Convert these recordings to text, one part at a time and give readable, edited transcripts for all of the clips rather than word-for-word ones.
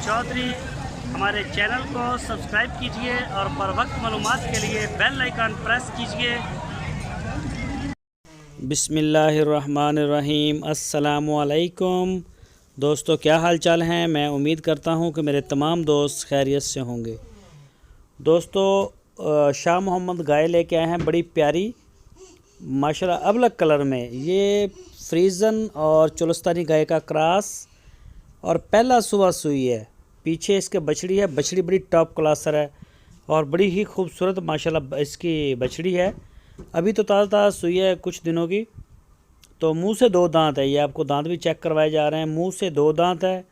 चौधरी। हमारे चैनल को सब्सक्राइब कीजिए और बर वक्त मालूमात के लिए बेल आइकन प्रेस कीजिए। बिस्मिल्लाहिर्रहमानिर्रहीम। अस्सलामुअलैकुम दोस्तों, क्या हाल चाल हैं। मैं उम्मीद करता हूं कि मेरे तमाम दोस्त खैरियत से होंगे। दोस्तों, शाह मोहम्मद गाय लेके आए हैं, बड़ी प्यारी माशाल्लाह अबलग कलर में। ये फ्रीजन और चुलस्तानी गाय का क्रॉस और पहला सुबह सुई है। पीछे इसके बछड़ी है, बछड़ी बड़ी टॉप क्लासर है और बड़ी ही खूबसूरत माशाल्लाह इसकी बछड़ी है। अभी तो ताज़ा ताज़ा सुई है कुछ दिनों की। तो मुंह से 2 दांत है, ये आपको दांत भी चेक करवाए जा रहे हैं। मुंह से 2 दांत है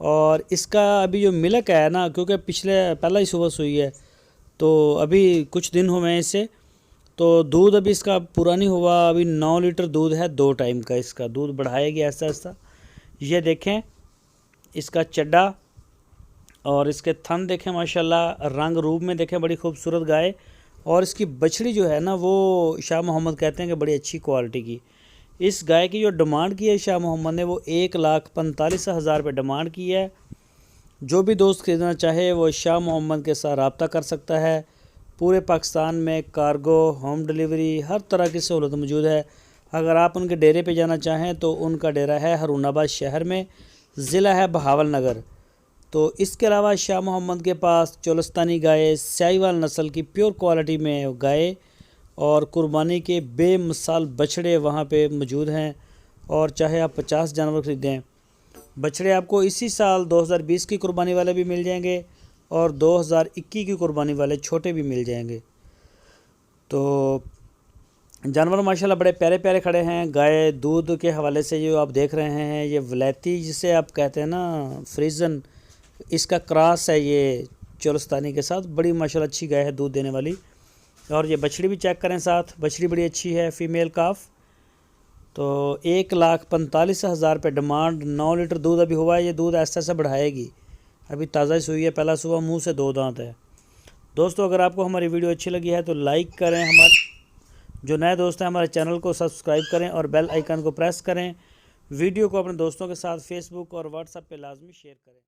और इसका अभी जो मिल्क है ना, क्योंकि पहला ही सुबह सुई है तो अभी कुछ दिन हुए हैं इसे, तो दूध अभी इसका पूरा नहीं हुआ। अभी 9 लीटर दूध है, 2 टाइम का इसका दूध बढ़ाएगी ऐसा ऐसा। ये देखें इसका चड्डा और इसके थन देखें माशाल्लाह, रंग रूप में देखें, बड़ी खूबसूरत गाय। और इसकी बछड़ी जो है ना, वो शाह मोहम्मद कहते हैं कि बड़ी अच्छी क्वालिटी की। इस गाय की जो डिमांड की है शाह मोहम्मद ने, वो 1,45,000 रुपये डिमांड की है। जो भी दोस्त खरीदना चाहे वो शाह मोहम्मद के साथ रब्ता कर सकता है। पूरे पाकिस्तान में कार्गो, होम डिलीवरी, हर तरह की सहूलत मौजूद है। अगर आप उनके डेरे पे जाना चाहें तो उनका डेरा है हारूनाबाद शहर में, ज़िला है बहावल नगर। तो इसके अलावा शाह मोहम्मद के पास चोलस्तानी गाय, साहिवाल नस्ल की प्योर क्वालिटी में गाय और कुर्बानी के बेमिसाल बछड़े वहाँ पे मौजूद हैं। और चाहे आप 50 जानवर ख़रीदें, बछड़े आपको इसी साल 2020 की कुर्बानी वाले भी मिल जाएंगे और 2021 की कुर्बानी वाले छोटे भी मिल जाएंगे। तो जानवर माशाल्लाह बड़े प्यारे प्यारे खड़े हैं। गाय दूध के हवाले से जो आप देख रहे हैं, ये वलैती जिसे आप कहते हैं ना, फ्रीजन, इसका क्रॉस है ये चोलस्तानी के साथ। बड़ी माशाल्लाह अच्छी गाय है, दूध देने वाली। और ये बछड़ी भी चेक करें साथ, बछड़ी बड़ी अच्छी है, फीमेल काफ। तो 1,45,000 रुपये डिमांड। 9 लीटर दूध अभी हुआ है, ये दूध ऐसा ऐसा बढ़ाएगी। अभी ताज़ा सुई है, पहला सुबह, मुंह से 2 दांत है। दोस्तों, अगर आपको हमारी वीडियो अच्छी लगी है तो लाइक करें, हमारे जो नए दोस्त हैं हमारे चैनल को सब्सक्राइब करें और बेल आइकन को प्रेस करें। वीडियो को अपने दोस्तों के साथ फेसबुक और व्हाट्सएप पे लाजमी शेयर करें।